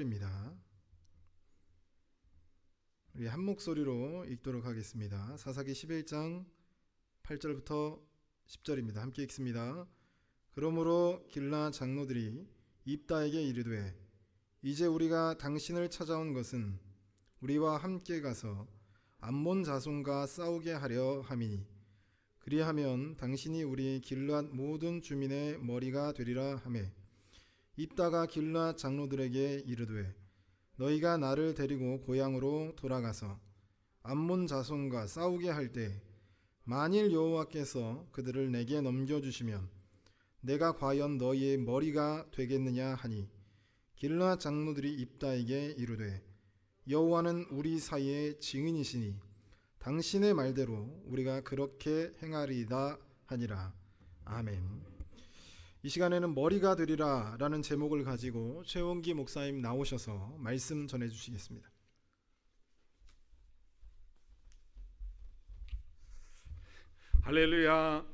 입니다. 우리 한 목소리로 읽도록 하겠습니다. 사사기 11장 8절부터 10절입니다. 함께 읽습니다. 그러므로 길라 장로들이 입다에게 이르되 이제 우리가 당신을 찾아온 것은 우리와 함께 가서 암몬 자손과 싸우게 하려 함이니 그리하면 당신이 우리 길앗 모든 주민의 머리가 되리라 하매 입다가 길앗 장로들에게 이르되 너희가 나를 데리고 고향으로 돌아가서 암몬 자손과 싸우게 할 때 만일 여호와께서 그들을 내게 넘겨주시면 내가 과연 너희의 머리가 되겠느냐 하니 길앗 장로들이 입다에게 이르되 여호와는 우리 사이의 증인이시니 당신의 말대로 우리가 그렇게 행하리이다 하니라. 아멘. 이 시간에는 머리가 되리라 라는 제목을 가지고 최원기 목사님 나오셔서 말씀 전해주시겠습니다. 할렐루야,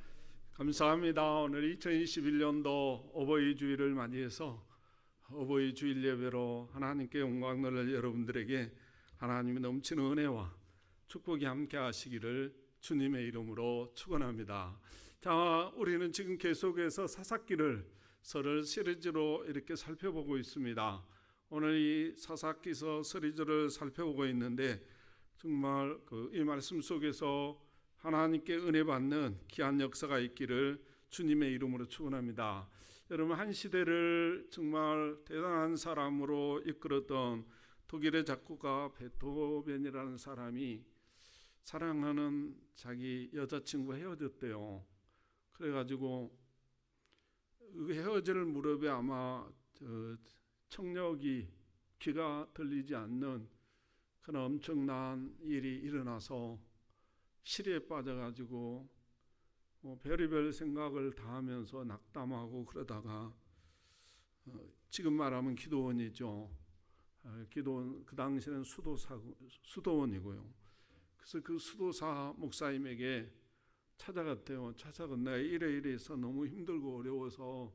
감사합니다. 오늘 2021년도 어버이 주일을 맞이해서 어버이 주일 예배로 하나님께 영광 돌릴 여러분들에게 하나님의 넘치는 은혜와 축복이 함께 하시기를 주님의 이름으로 축원합니다. 자, 우리는 지금 계속해서 사사기를 서를 시리즈로 이렇게 살펴보고 있습니다. 오늘 이 사사기서 시리즈를 살펴보고 있는데 정말 이 말씀 속에서 하나님께 은혜 받는 귀한 역사가 있기를 주님의 이름으로 축원합니다. 여러분, 한 시대를 정말 대단한 사람으로 이끌었던 독일의 작곡가 베토벤이라는 사람이 사랑하는 자기 여자친구와 헤어졌대요. 그래가지고 헤어질 무렵에 아마 청력이 귀가 들리지 않는 그런 엄청난 일이 일어나서 시리에 빠져가지고 별의별 생각을 다 하면서 낙담하고 그러다가 지금 말하면 기도원이죠. 기도원, 그 당시에는 수도원이고요. 그래서 그 수도사 목사님에게 찾아갔대요. 찾아가 내가 이래 해서 너무 힘들고 어려워서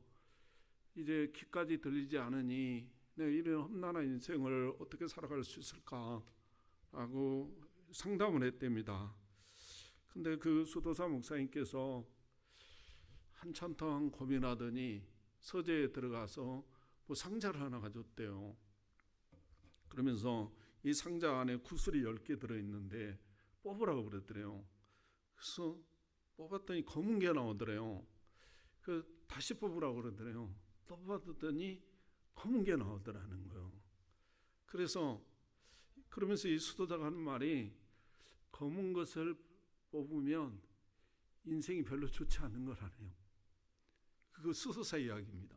이제 귀까지 들리지 않으니 내가 이런 험난한 인생을 어떻게 살아갈 수 있을까 라고 상담을 했답니다. 근데 그 수도사 목사님께서 한참 동안 고민하더니 서재에 들어가서 뭐 상자를 하나 가졌대요. 그러면서 이 상자 안에 구슬이 10개 들어있는데 뽑으라고 그랬더래요. 그래서 뽑았더니 검은 게 나오더래요. 다시 뽑으라고 그러더래요. 뽑았더니 검은 게 나오더라는 거예요. 그러면서 이 수도자가 하는 말이 검은 것을 뽑으면 인생이 별로 좋지 않은 거라네요. 그거 수도사 이야기입니다.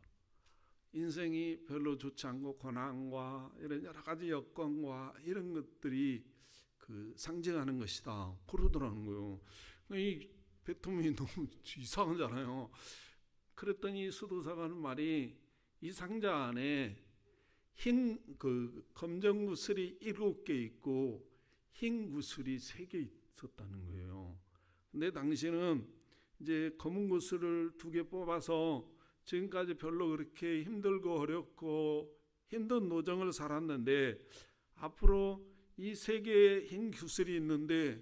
인생이 별로 좋지 않고 고난과 이런 여러 가지 여건과 이런 것들이 상징하는 것이다 그러더라는 거예요. 이 베토벤이 너무 이상하잖아요. 그랬더니 수도사가 하는 말이 이 상자 안에 흰 검정 구슬이 7개 있고 흰 구슬이 3개 있었다는 거예요. 근데 당신은 이제 검은 구슬을 2개 뽑아서 지금까지 별로 그렇게 힘들고 어렵고 힘든 노정을 살았는데 앞으로 이 3개의 흰 구슬이 있는데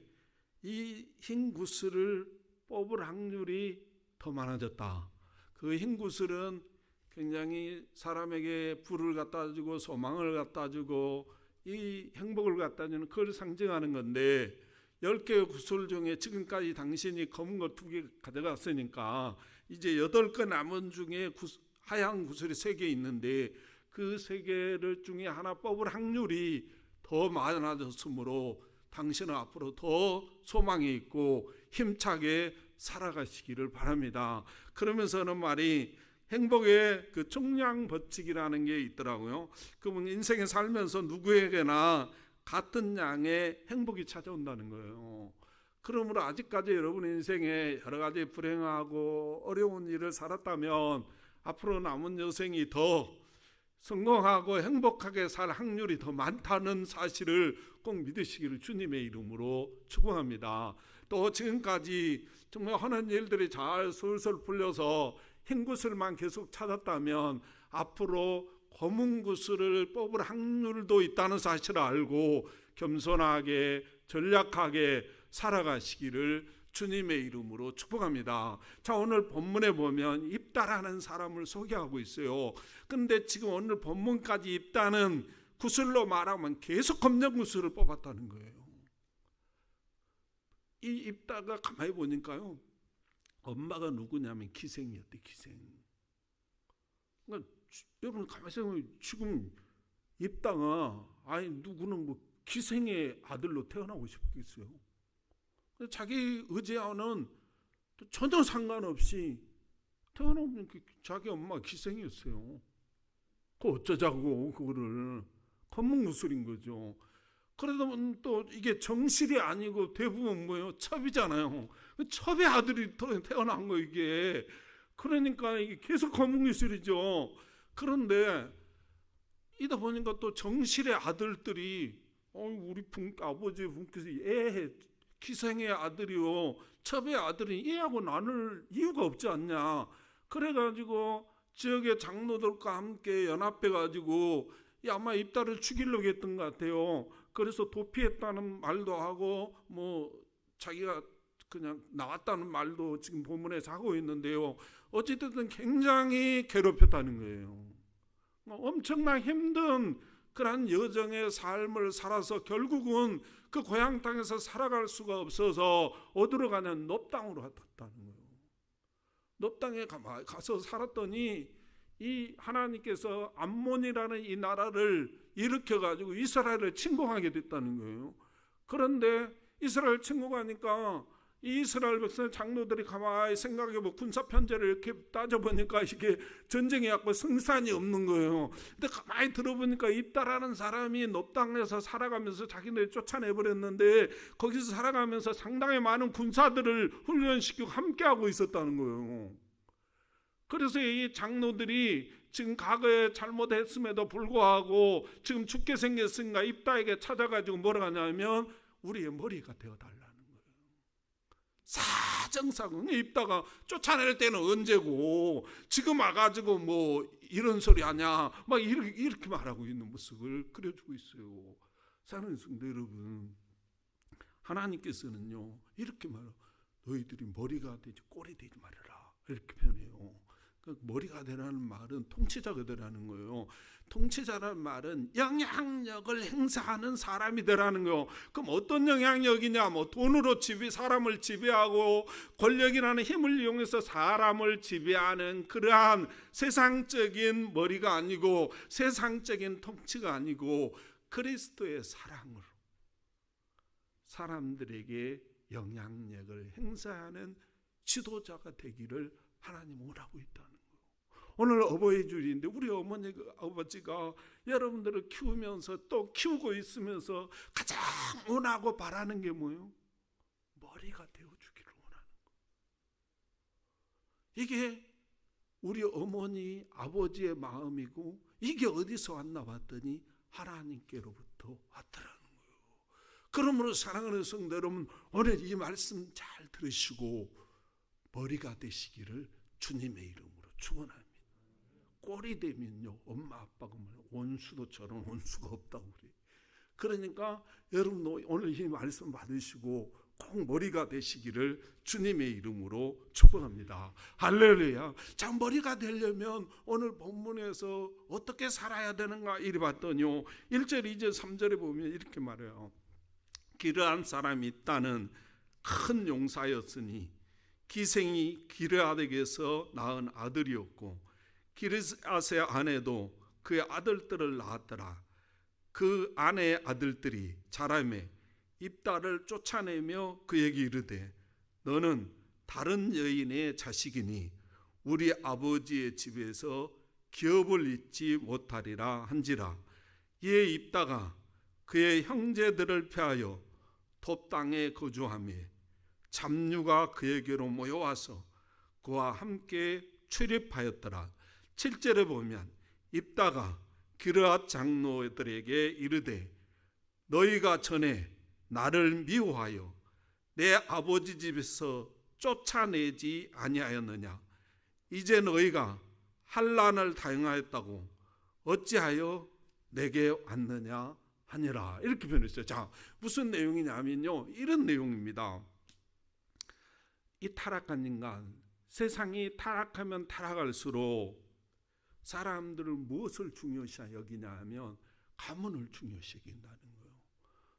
이 흰 구슬을 뽑을 확률이 더 많아졌다. 그 흰 구슬은 굉장히 사람에게 부를 갖다 주고 소망을 갖다 주고 이 행복을 갖다 주는 그걸 상징하는 건데 10개의 구슬 중에 지금까지 당신이 검은 거 2개 가져갔으니까 이제 8개 남은 중에 하얀 구슬이 3개 있는데 그 3개를 중에 하나 뽑을 확률이 더 많아졌으므로 당신은 앞으로 더 소망이 있고 힘차게 살아가시기를 바랍니다. 그러면서는 말이 행복의 총량 법칙이라는 게 있더라고요. 그분 인생에 살면서 누구에게나 같은 양의 행복이 찾아온다는 거예요. 그러므로 아직까지 여러분 인생에 여러 가지 불행하고 어려운 일을 살았다면 앞으로 남은 여생이 더 성공하고 행복하게 살 확률이 더 많다는 사실을 꼭 믿으시기를 주님의 이름으로 축원합니다. 또 지금까지 정말 하는 일들이 잘 술술 풀려서 흰 구슬만 계속 찾았다면 앞으로 검은 구슬을 뽑을 확률도 있다는 사실을 알고 겸손하게 전략하게 살아가시기를 주님의 이름으로 축복합니다. 자, 오늘 본문에 보면 입다라는 사람을 소개하고 있어요. 근데 지금 오늘 본문까지 입다는 구슬로 말하면 계속 검정 구슬을 뽑았다는 거예요. 이 입다가 가만히 보니까요, 엄마가 누구냐면 기생이었대. 기생. 그러니까 여러분 가만히 생각해, 지금 입다가 아니 누구는 뭐 기생의 아들로 태어나고 싶겠어요. 자기 의지와는 전혀 상관없이 태어나면 자기 엄마가 기생이었어요. 그 어쩌자고 그거를 검은 구슬인 거죠. 그러다 보면 또 이게 정실이 아니고 대부분 뭐예요? 첩이잖아요. 첩의 아들이 태어난 거 이게. 그러니까 이게 계속 검은 구슬이죠. 그런데 이다 보니까 또 정실의 아들들이 우리 아버지 분께서 기생의 아들이요 첩의 아들이 얘하고 나눌 이유가 없지 않냐. 그래가지고 지역의 장로들과 함께 연합해가지고 아마 입다를 죽이려고 했던 것 같아요. 그래서 도피했다는 말도 하고 뭐 자기가 그냥 나왔다는 말도 지금 본문에서 하고 있는데요. 어찌됐든 굉장히 괴롭혔다는 거예요. 엄청난 힘든 그런 여정의 삶을 살아서 결국은 그 고향 땅에서 살아갈 수가 없어서 어디로 가냐면 놉 땅으로 갔다는 거예요. 놉 땅에 가서 살았더니 이 하나님께서 암몬이라는 이 나라를 일으켜가지고 이스라엘을 침공하게 됐다는 거예요. 그런데 이스라엘 침공하니까 이 이스라엘 백성 장로들이 가만히 생각해보고 군사 편제를 이렇게 따져보니까 이게 전쟁이 약간 승산이 없는 거예요. 근데 가만히 들어보니까 입다라는 사람이 놉 땅에서 살아가면서 자기네를 쫓아내버렸는데 거기서 살아가면서 상당히 많은 군사들을 훈련시키고 함께하고 있었다는 거예요. 그래서 이 장로들이 지금 과거에 잘못했음에도 불구하고 지금 죽게 생겼으니까 입다에게 찾아가지고 뭐라 하냐면 우리의 머리가 되어달라는 거예요. 사정사정 입다가 쫓아낼 때는 언제고 지금 와가지고 뭐 이런 소리 하냐 막 이렇게 말하고 있는 모습을 그려주고 있어요. 사랑하는 성도 여러분, 하나님께서는요 이렇게 말해요. 너희들이 머리가 되지 꼴이 되지 말아라 이렇게 표현해요. 머리가 되라는 말은 통치자가 되라는 거예요. 통치자라는 말은 영향력을 행사하는 사람이 되라는 거예요. 그럼 어떤 영향력이냐? 뭐 돈으로 사람을 지배하고 권력이라는 힘을 이용해서 사람을 지배하는 그러한 세상적인 머리가 아니고 세상적인 통치가 아니고 그리스도의 사랑으로 사람들에게 영향력을 행사하는 지도자가 되기를 하나님 원하고 있다는 거예요. 오늘 어버이 주일인데 우리 어머니 아버지가 여러분들을 키우면서 또 키우고 있으면서 가장 원하고 바라는 게 뭐예요? 머리가 되어주기를 원하는 거예요. 이게 우리 어머니 아버지의 마음이고 이게 어디서 왔나 봤더니 하나님께로부터 왔더라는 거예요. 그러므로 사랑하는 성도 여러분, 오늘 이 말씀 잘 들으시고 머리가 되시기를 주님의 이름으로 축원합니다. 꼴이 되면요 엄마 아빠가 원수도처럼 원수가 없다고 그래요. 그러니까 여러분 오늘 이 말씀 받으시고 꼭 머리가 되시기를 주님의 이름으로 축복합니다. 할렐루야. 자, 머리가 되려면 오늘 본문에서 어떻게 살아야 되는가 이리 봤더니요 1절 2절 3절에 보면 이렇게 말해요. 기르한 사람이 있다는 큰 용사였으니 기생이 기르앗에게서 낳은 아들이었고 기르앗의 아내도 그의 아들들을 낳았더라. 그 아내의 아들들이 자라매 입다를 쫓아내며 그에게 이르되 너는 다른 여인의 자식이니 우리 아버지의 집에서 기업을 잊지 못하리라 한지라. 이에 입다가 그의 형제들을 패하여 톱 땅에 거주하며 잡류가 그에게로 모여와서 그와 함께 출입하였더라. 7절에 보면 입다가 기르앗 장로들에게 이르되 너희가 전에 나를 미워하여 내 아버지 집에서 쫓아내지 아니하였느냐. 이제 너희가 환난을 당하였다고 어찌하여 내게 왔느냐 하니라. 이렇게 표현했어요. 자, 무슨 내용이냐면요, 이런 내용입니다. 이 타락한 인간, 세상이 타락하면 타락할수록 사람들을 무엇을 중요시 여기냐 하면 가문을 중요시 여긴다는 거예요.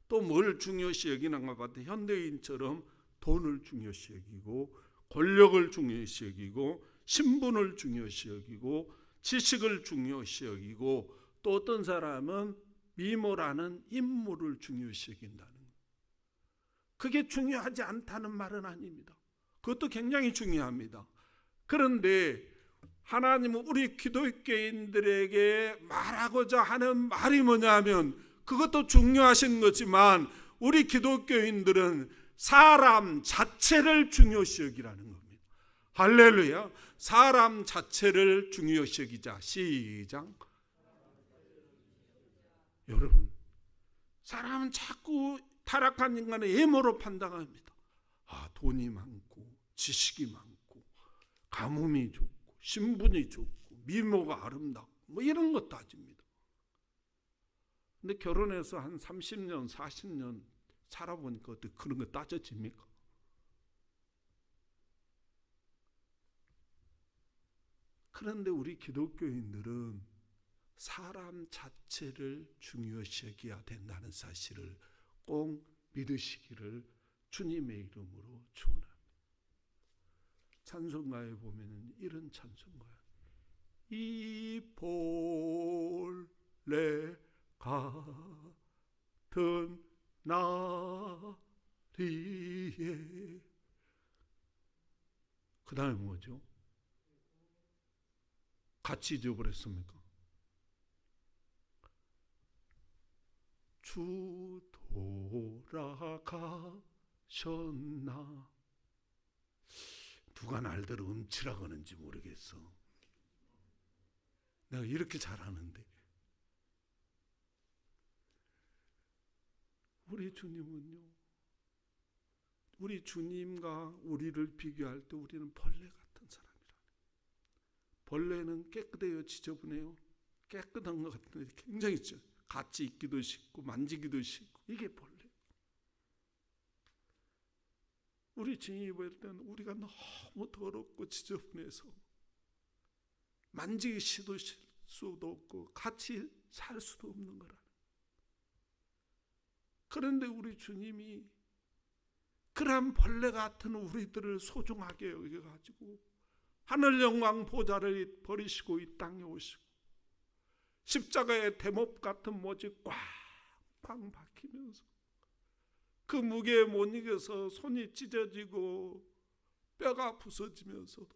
또 뭘 중요시 여기는가 봤더니 현대인처럼 돈을 중요시 여기고, 권력을 중요시 여기고, 신분을 중요시 여기고, 지식을 중요시 여기고, 또 어떤 사람은 미모라는 인물을 중요시 여긴다는 거예요. 그게 중요하지 않다는 말은 아닙니다. 그것도 굉장히 중요합니다. 그런데 하나님은 우리 기독교인들에게 말하고자 하는 말이 뭐냐면, 그것도 중요하신 거지만 우리 기독교인들은 사람 자체를 중요시 여기라는 겁니다. 할렐루야. 사람 자체를 중요시 여기자. 시작. 여러분, 사람은 자꾸 타락한 인간의 외모로 판단합니다. 돈이 많고 지식이 많고 가뭄이 좋고 신분이 좋고 미모가 아름답고 뭐 이런 것 따집니다. 근데 결혼해서 한 30년 40년 살아보니까 어떻게 그런 거 따져집니까? 그런데 우리 기독교인들은 사람 자체를 중요시 여겨야 된다는 사실을 꼭 믿으시기를 주님의 이름으로 축원합니다. 찬송가에 보면 이런 찬송가예요. 이 본래 같은 나리에, 그 다음에 뭐죠? 같이 잊어버렸습니까? 주 돌아가셨나? 누가 날대로 음치라고 하는지 모르겠어. 내가 이렇게 잘하는데. 우리 주님은요, 우리 주님과 우리를 비교할 때 우리는 벌레 같은 사람이라. 벌레는 깨끗해요, 지저분해요? 깨끗한 것 같은데 굉장히 같이 있기도 싫고 만지기도 싫고, 이게 벌레. 우리 주님이 볼 때는 우리가 너무 더럽고 지저분해서 만지기 수도 없고 같이 살 수도 없는 거라. 그런데 우리 주님이 그러한 벌레 같은 우리들을 소중하게 여겨가지고 하늘 영광 보좌를 버리시고 이 땅에 오시고 십자가의 대목 같은 못이 꽉꽉 박히면서 그 무게에 못 이겨서 손이 찢어지고 뼈가 부서지면서도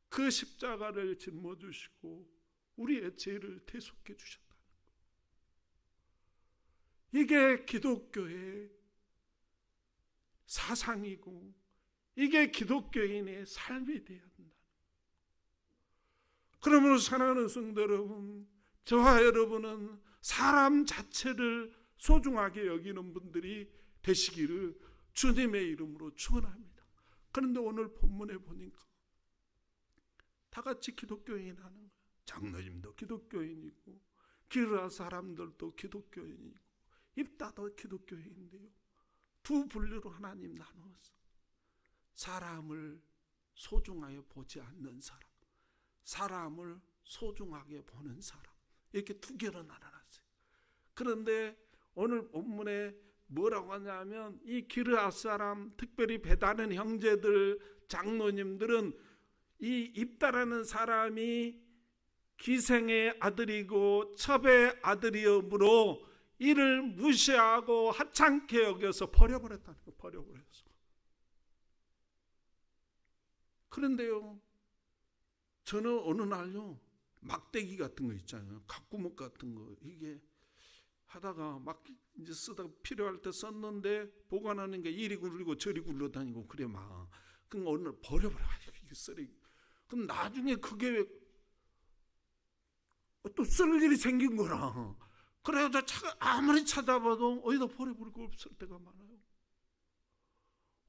그 십자가를 짊어지시고 우리의 죄를 대속해 주셨다는 것. 이게 기독교의 사상이고 이게 기독교인의 삶이 되어야 한다. 그러므로 사랑하는 성도 여러분, 저와 여러분은 사람 자체를 소중하게 여기는 분들이 되시기를 주님의 이름으로 축원합니다. 그런데 오늘 본문에 보니까 다 같이 기독교인 하는 거예요. 장로님도 기독교인이고 기르아 사람들도 기독교인이고 입다도 기독교인인데요, 두 분류로 하나님 나누었어. 사람을 소중하게 보지 않는 사람, 사람을 소중하게 보는 사람, 이렇게 두 개로 나눠놨어요. 그런데 오늘 본문에 뭐라고 하냐면 이 기르아 사람, 특별히 배다는 형제들, 장로님들은 이 입다라는 사람이 기생의 아들이고 첩의 아들이므로 이를 무시하고 하찮게 여겨서 버려버렸다는 거, 버려버렸어. 그런데요, 저는 어느 날요, 막대기 같은 거 있잖아요, 각구목 같은 거, 이게 하다가 막 이제 쓰다가 필요할 때 썼는데 보관하는 게 이리 굴리고 저리 굴러다니고 그래 막. 그럼 어느 날 버려버려. 이게 쓰레기. 그럼 나중에 그게 또 쓸 일이 생긴 거라. 그래서 아무리 찾아봐도 어디다 버려버릴 거 없을 때가 많아요.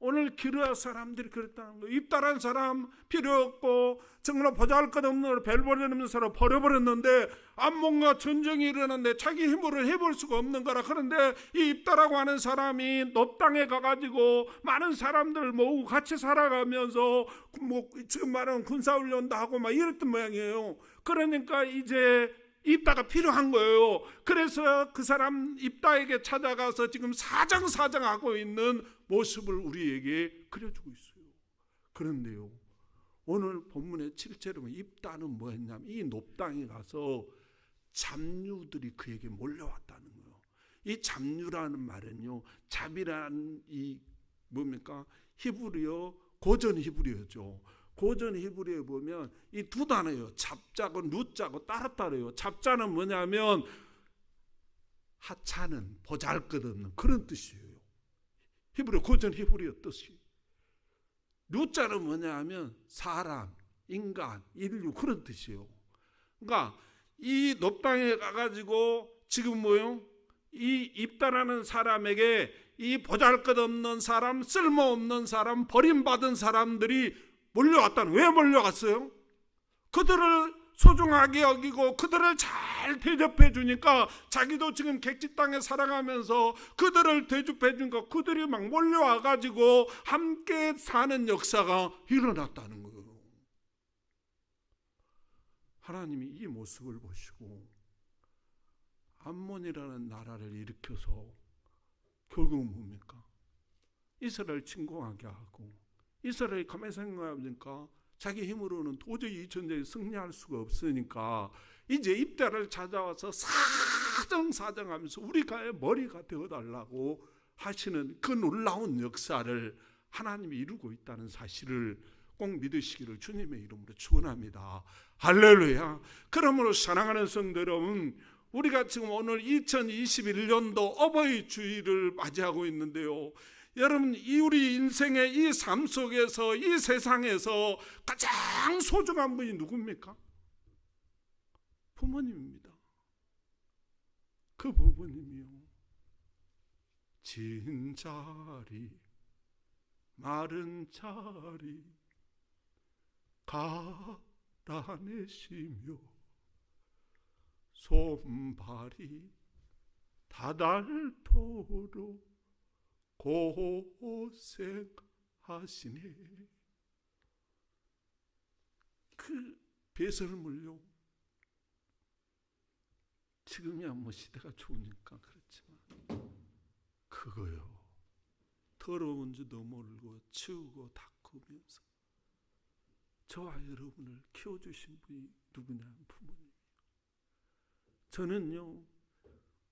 오늘 기르아 사람들이 그랬다는 거예요. 입다란 사람 필요 없고 정말 보잘것없는 별 버리는 사람 버려버렸는데 암몬과 전쟁이 일어났는데 자기 힘으로 해볼 수가 없는 거라. 그런데 이 입다라고 하는 사람이 놋 땅에 가가지고 많은 사람들을 모으고 같이 살아가면서 뭐 지금 말하는 군사훈련도 하고 막 이랬던 모양이에요. 그러니까 이제 입다가 필요한 거예요. 그래서 그 사람 입다에게 찾아가서 지금 사정사정하고 있는 모습을 우리에게 그려주고 있어요. 그런데요, 오늘 본문의 7절에 보면 입다는 뭐였냐면 이 높당에 가서 잡류들이 그에게 몰려왔다는 거예요. 이 잡류라는 말은요, 잡이라는 이 뭡니까? 히브리어, 고전 히브리어죠. 고전 히브리어에 보면 이 두 단어예요. 잡자고 누자고 따로따로요. 잡자는 뭐냐면 하찮은, 보잘것없는 그런 뜻이에요. 히브리어, 고전 히브리어 뜻이. 누자는 뭐냐면 사람, 인간, 인류 그런 뜻이에요. 그러니까 이 높당에 가가지고 지금 뭐요? 이 입다라는 사람에게 이 보잘것없는 사람, 쓸모없는 사람, 버림받은 사람들이 몰려왔다는. 왜 몰려왔어요? 그들을 소중하게 여기고 그들을 잘 대접해 주니까 자기도 지금 객지 땅에 살아가면서 그들을 대접해 주니까 그들이 막 몰려와 가지고 함께 사는 역사가 일어났다는 거예요. 하나님이 이 모습을 보시고 암몬이라는 나라를 일으켜서 결국은 뭡니까? 이스라엘 침공하게 하고 이스라엘이 가만히 생각하니까 자기 힘으로는 도저히 이 전쟁에 승리할 수가 없으니까 이제 입다를 찾아와서 사정사정하면서 우리가 머리가 되어달라고 하시는 그 놀라운 역사를 하나님이 이루고 있다는 사실을 꼭 믿으시기를 주님의 이름으로 축원합니다. 할렐루야. 그러므로 사랑하는 성도 여러분, 우리가 지금 오늘 2021년도 어버이 주일을 맞이하고 있는데요, 여러분, 우리 인생의 이 삶 속에서 이 세상에서 가장 소중한 분이 누굽니까? 부모님입니다. 그 부모님이요, 진 자리 마른 자리 갈아내시며 손발이 다닳도록 고생하시네. 그 배설물요, 지금이야 뭐 시대가 좋으니까 그렇지만 그거요, 더러운지도 모르고 치우고 닦으면서 저와 여러분을 키워주신 분이 누구냐? 부모님. 저는요,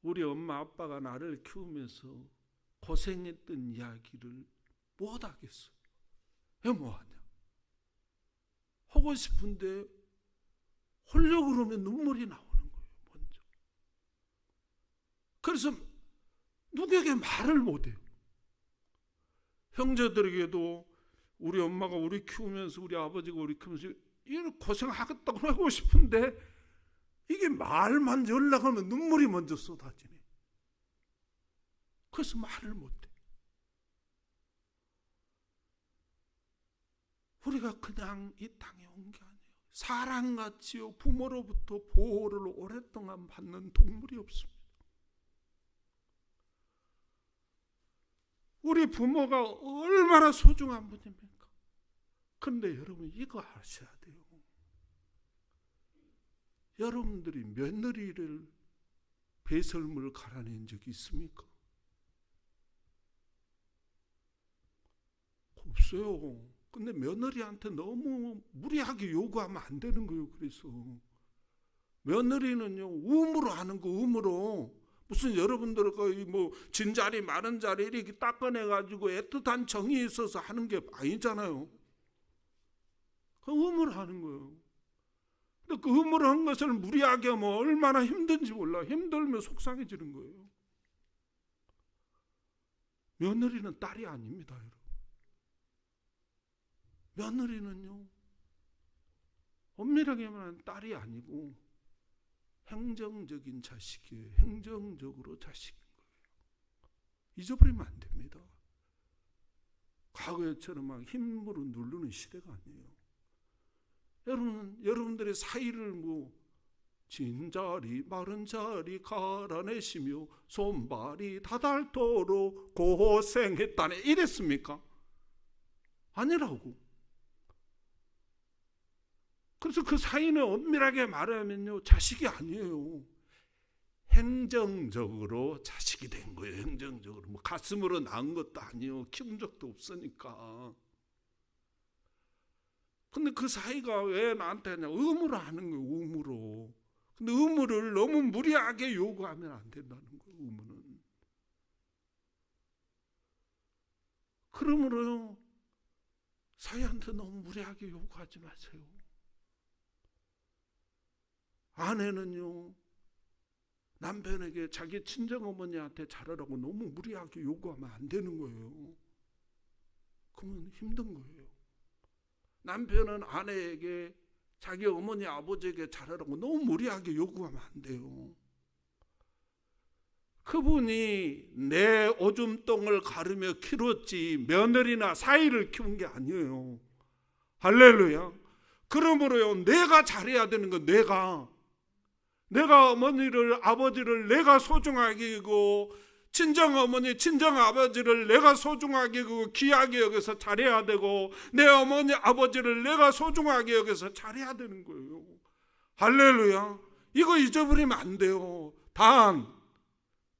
우리 엄마 아빠가 나를 키우면서 고생했던 이야기를 못하겠어요. 왜 뭐하냐? 하고 싶은데 하려고 그러면 눈물이 나오는 거예요, 먼저. 그래서 누구에게 말을 못해요. 형제들에게도 우리 엄마가 우리 키우면서, 우리 아버지가 우리 키우면서 이런 고생하겠다고 하고 싶은데 이게 말만 연락하면 눈물이 먼저 쏟아지네. 그래서 말을 못해. 우리가 그냥 이 땅에 온 게 아니에요. 사람같이요, 부모로부터 보호를 오랫동안 받는 동물이 없습니다. 우리 부모가 얼마나 소중한 분입니까? 그런데 여러분, 이거 아셔야 돼요. 여러분들이 며느리를 배설물 갈아낸 적이 있습니까? 없어요. 근데 며느리한테 너무 무리하게 요구하면 안 되는 거예요. 그래서 며느리는요, 음으로 하는 거, 음으로. 무슨 여러분들 뭐 진자리 마른 자리 이렇게 닦아내가지고 애틋한 정이 있어서 하는 게 아니잖아요. 그 음으로 하는 거예요. 근데 그 음으로 한 것을 무리하게 하면 얼마나 힘든지 몰라. 힘들면 속상해지는 거예요. 며느리는 딸이 아닙니다, 여러분. 며느리는요, 엄밀하게 말하면 딸이 아니고 행정적인 자식이에요. 행정적으로 자식인 거예요. 잊어버리면 안 됩니다. 과거에처럼 막 힘으로 누르는 시대가 아니에요. 여러분들의 사이를 진자리 마른 자리 갈아내시며 손발이 다닳도록 고생했다네 이랬습니까? 아니라고. 그래서 그 사이는 엄밀하게 말하면요, 자식이 아니에요. 행정적으로 자식이 된 거예요. 행정적으로. 가슴으로 낳은 것도 아니에요. 키운 적도 없으니까. 근데 그 사이가 왜 나한테 하냐? 의무로 하는 거예요. 의무로. 근데 의무를 너무 무리하게 요구하면 안 된다는 거예요. 의무는. 그러므로 사이한테 너무 무리하게 요구하지 마세요. 아내는요, 남편에게 자기 친정어머니한테 잘하라고 너무 무리하게 요구하면 안 되는 거예요. 그러면 힘든 거예요. 남편은 아내에게 자기 어머니 아버지에게 잘하라고 너무 무리하게 요구하면 안 돼요. 그분이 내 오줌똥을 가르며 키웠지 며느리나 사이를 키운 게 아니에요. 할렐루야. 그러므로요, 내가 잘해야 되는 건 내가 어머니를 아버지를 내가 소중하게 여기고 친정어머니 친정아버지를 내가 소중하게 여기고 귀하게 여기서 잘해야 되고 내 어머니 아버지를 내가 소중하게 여기서 잘해야 되는 거예요. 할렐루야. 이거 잊어버리면 안 돼요. 단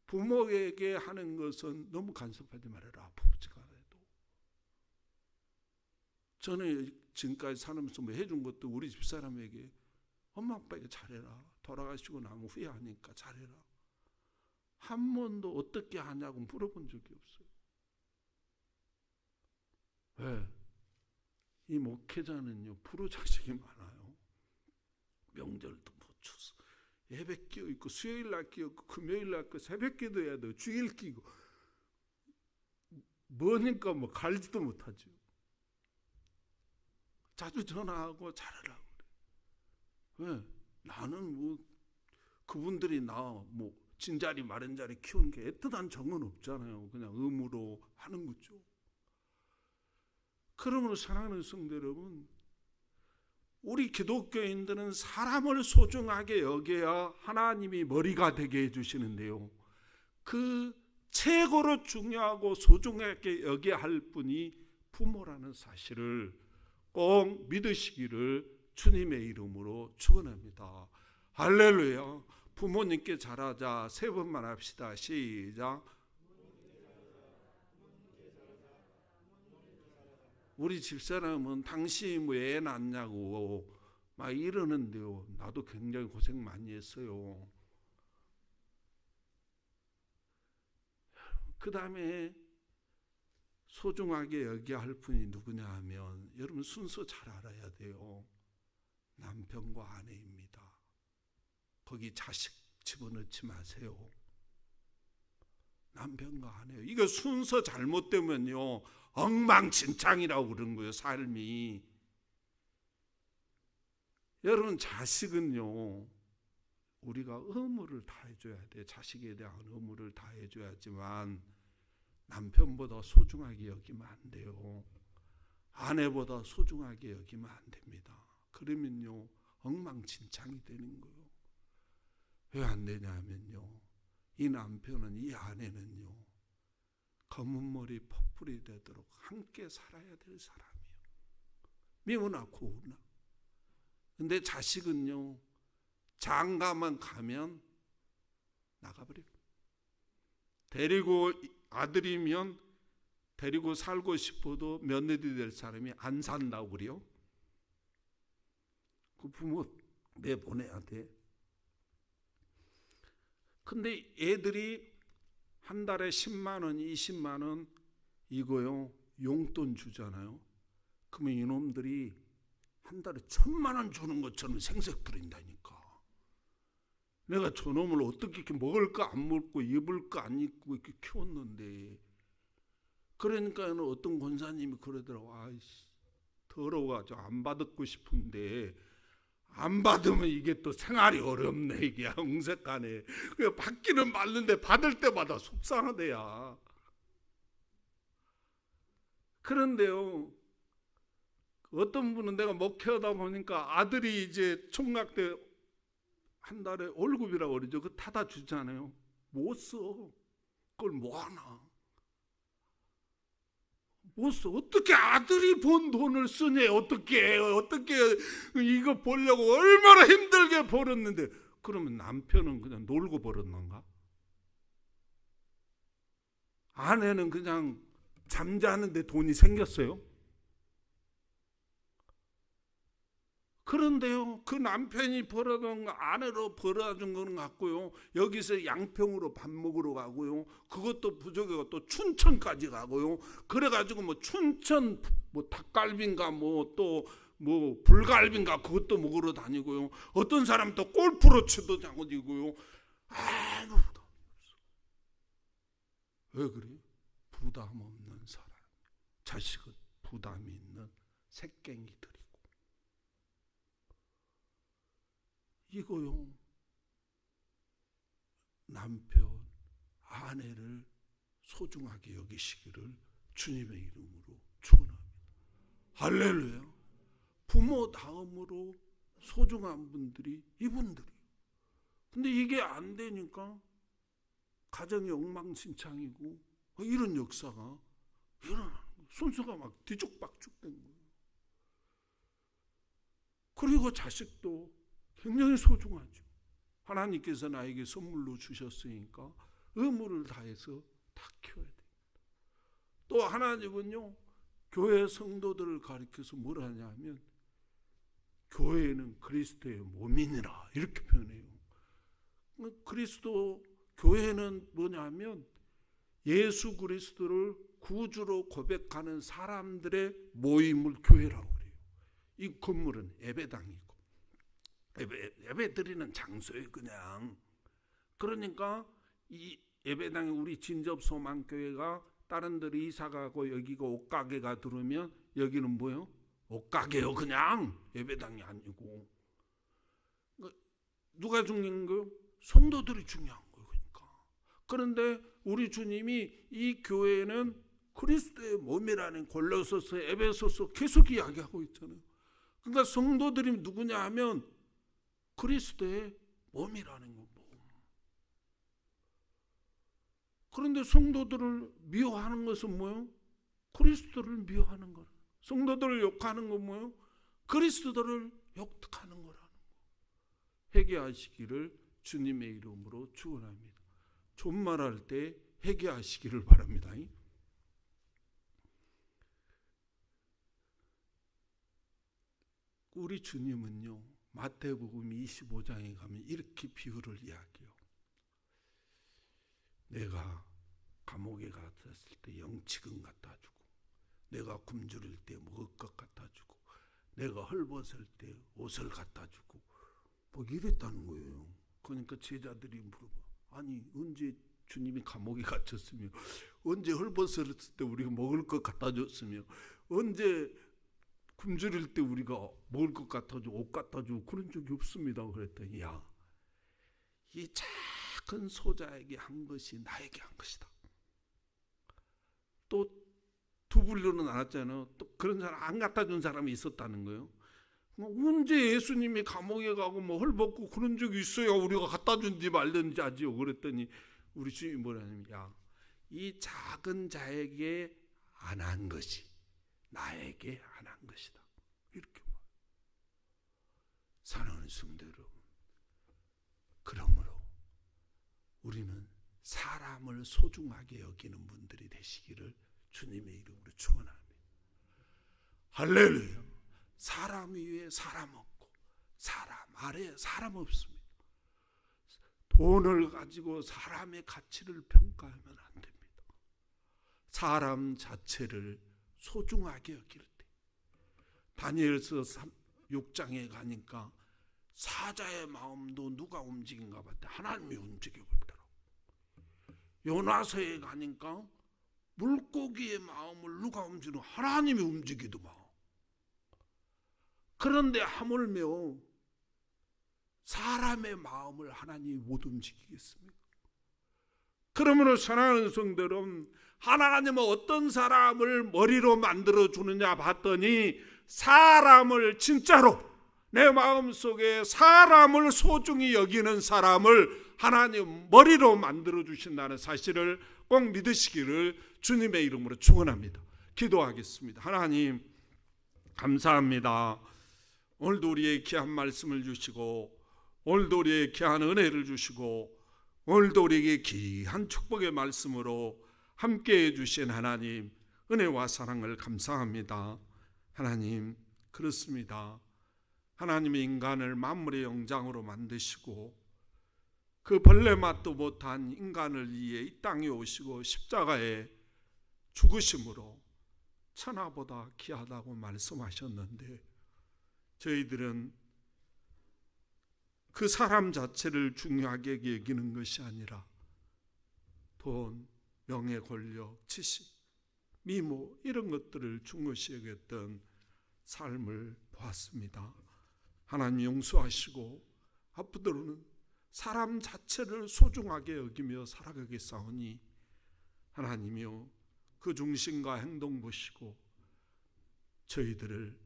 부모에게 하는 것은 너무 간섭하지 말아라. 부부지가 해도. 저는 지금까지 살면서 해준 것도 우리 집사람에게 엄마 아빠에게 잘해라. 돌아가시고 나면 후회하니까 잘해라. 한 번도 어떻게 하냐고 물어본 적이 없어요. 왜? 이 목회자는요, 불효자식이 많아요. 명절도 못 쳐서 예배 끼어 있고 수요일 날 끼어 있고 금요일 날 끼고 새벽 기도해야 돼요. 주일 끼고 뭐니까 갈지도 못하죠. 자주 전화하고 잘하라고 그래. 왜? 나는 그분들이 나 진자리 마른 자리 키우는 게 애틋한 정은 없잖아요. 그냥 의무로 하는 거죠. 그러므로 사랑하는 성도 여러분, 우리 기독교인들은 사람을 소중하게 여겨야 하나님이 머리가 되게 해주시는데요, 그 최고로 중요하고 소중하게 여겨야 할 분이 부모라는 사실을 꼭 믿으시기를 주님의 이름으로 축원합니다. 할렐루야. 부모님께 잘하자. 세 번만 합시다. 시작. 우리 집사람은 당신이 애 낳냐고 막 이러는데요, 나도 굉장히 고생 많이 했어요. 그 다음에 소중하게 여겨야 할 분이 누구냐 하면, 여러분 순서 잘 알아야 돼요. 남편과 아내입니다. 거기 자식 집어넣지 마세요. 남편과 아내요. 이거 순서 잘못되면요, 엉망진창이라고 그러는 거예요, 삶이. 여러분, 자식은요, 우리가 의무를 다해줘야 돼. 자식에 대한 의무를 다해줘야지만 남편보다 소중하게 여기면 안 돼요. 아내보다 소중하게 여기면 안 됩니다. 그러면요, 엉망진창이 되는 거예요. 왜 안 되냐 하면요, 이 남편은, 이 아내는요, 검은 머리 퍼플이 되도록 함께 살아야 될 사람이에요. 미우나 고우나. 근데 자식은요, 장가만 가면 나가버려요. 데리고 아들이면 데리고 살고 싶어도 며느리 될 사람이 안 산다고 그래요. 그 부모 내보내야 돼. 근데 애들이 한 달에 10만 원, 20만 원 이거요, 용돈 주잖아요. 그러면 이놈들이 한 달에 1,000만 원 주는 것처럼 생색 부린다니까. 내가 저놈을 어떻게 이렇게 먹을 거 안 먹고 입을 거 안 입고 이렇게 키웠는데. 그러니까 어떤 권사님이 그러더라고. 아이씨, 더러워가지고 안 받고 싶은데 안 받으면 이게 또 생활이 어렵네. 이게 엉색하네. 받기는 받는데 받을 때마다 속상하대야. 그런데요, 어떤 분은 내가 목회하다 보니까 아들이 이제 총각 때 한 달에 월급이라고 그러죠. 그거 타다 주잖아요. 못 써. 그걸 뭐 하나. 못 써. 어떻게 아들이 번 돈을 쓰냐. 어떻게 이거 벌려고 얼마나 힘들게 벌었는데. 그러면 남편은 그냥 놀고 벌었는가? 아내는 그냥 잠자는데 돈이 생겼어요. 그런데요, 그 남편이 벌어둔 거 아내로 벌어준 거는 같고요, 여기서 양평으로 밥 먹으러 가고요, 그것도 부족해가 또 춘천까지 가고요, 그래가지고 뭐 춘천 뭐 닭갈비인가 뭐 또 뭐 불갈비인가 그것도 먹으러 다니고요, 어떤 사람 또 골프로 치도 다니고요. 아무 부담 없어. 왜 그래? 부담 없는 사람. 자식은 부담이 있는 새깽이들이고. 이거요, 남편, 아내를 소중하게 여기시기를 주님의 이름으로 축원합니다. 할렐루야. 부모 다음으로 소중한 분들이 이분들이에요. 근데 이게 안 되니까 가정이 엉망진창이고 이런 역사가 일어나는 거예요. 순서가 막 뒤죽박죽된 거예요. 그리고 자식도 굉장히 소중하죠. 하나님께서 나에게 선물로 주셨으니까 의무를 다해서 다 키워야 됩니다. 또 하나님은요, 교회 성도들을 가리켜서 뭐라 하냐면 교회는 그리스도의 몸이니라 이렇게 표현해요. 그리스도 교회는 뭐냐면 예수 그리스도를 구주로 고백하는 사람들의 모임을 교회라고 그래요. 이 건물은 예배당이고 예배 드리는 장소에 그냥. 그러니까 이 예배당에 우리 진접소망교회가 다른 데로 이사가고 여기가 옷가게가 들어오면 여기는 뭐예요? 옷가게요. 그냥 예배당이 아니고. 누가 중요한 거예요? 성도들이 중요한 거예요. 그러니까. 그런데 우리 주님이 이 교회는 그리스도의 몸이라는 골로새서, 에베소서 계속 이야기하고 있잖아요. 그러니까 성도들이 누구냐 하면 그리스도의 몸이라는 거. 그런데 성도들을 미워하는 것은 뭐예요? 그리스도를 미워하는 거라. 성도들을 욕하는 건 뭐예요? 그리스도를 욕하는 거라는 거. 회개하시기를 주님의 이름으로 축원합니다. 존말할 때 회개하시기를 바랍니다. 우리 주님은요, 마태복음 25장에 가면 이렇게 비유를 이야기해요. 내가 감옥에 갔을 때 영치금 갖다 주고, 내가 굶주릴 때 먹을 것 갖다 주고, 내가 헐벗을 때 옷을 갖다 주고, 뭐 이랬다는 거예요. 그러니까 제자들이 물어봐. 아니, 언제 주님이 감옥에 갇혔으며, 언제 헐벗을 때 우리가 먹을 것 갖다 줬으며, 언제 굶주릴 때 우리가 먹을 것 갖다 주고 옷 갖다 주고 그런 적이 없습니다. 그랬더니, 야, 이 작은 소자에게 한 것이 나에게 한 것이다. 또 두 분류는 알았잖아요. 또 그런 사람 안 갖다 준 사람이 있었다는 거예요. 언제 예수님이 감옥에 가고 뭐 헐벗고 그런 적이 있어야 우리가 갖다 준지 말든지 하지요. 그랬더니 우리 주님이 뭐라냐면, 야, 이 작은 자에게 안 한 것이 나에게 안 한 것이다. 이렇게 말. 사랑하는 성도 여러분, 그러므로 우리는 사람을 소중하게 여기는 분들이 되시기를 주님의 이름으로 축원합니다. 할렐루야. 사람 위에 사람 없고 사람 아래에 사람 없습니다. 돈을 가지고 사람의 가치를 평가하면 안 됩니다. 사람 자체를 소중하게 여길 때, 다니엘서 6장에 가니까 사자의 마음도 누가 움직인가 봤대. 하나님이 움직여 보더라고. 요나서에 가니까 물고기의 마음을 누가 움직이노? 하나님이 움직이더만. 그런데 하물며 사람의 마음을 하나님이 못 움직이겠습니까? 그러므로 사랑하는 성들은 하나님은 어떤 사람을 머리로 만들어 주느냐 봤더니 사람을 진짜로 내 마음속에 사람을 소중히 여기는 사람을 하나님 머리로 만들어 주신다는 사실을 꼭 믿으시기를 주님의 이름으로 축원합니다. 기도하겠습니다. 하나님 감사합니다. 오늘도 우리의 귀한 말씀을 주시고 오늘도 우리의 귀한 은혜를 주시고 오늘도 우리에게 귀한 축복의 말씀으로 함께해 주신 하나님 은혜와 사랑을 감사합니다. 하나님 그렇습니다. 하나님이 인간을 만물의 영장으로 만드시고 그 벌레 맛도 못한 인간을 위해 이 땅에 오시고 십자가에 죽으심으로 천하보다 귀하다고 말씀하셨는데 저희들은 그 사람 자체를 중요하게 여기는 것이 아니라 돈, 명예, 권력, 지식, 미모 이런 것들을 중요시 여겼던 삶을 보았습니다. 하나님 용서하시고 앞으로는 사람 자체를 소중하게 여기며 살아가겠사오니 하나님이여 그 중심과 행동 보시고 저희들을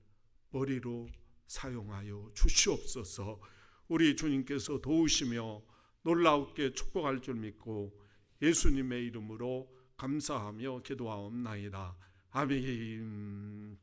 머리로 사용하여 주시옵소서. 우리 주님께서 도우시며 놀라우게 축복할 줄 믿고 예수님의 이름으로 감사하며 기도하옵나이다. 아멘.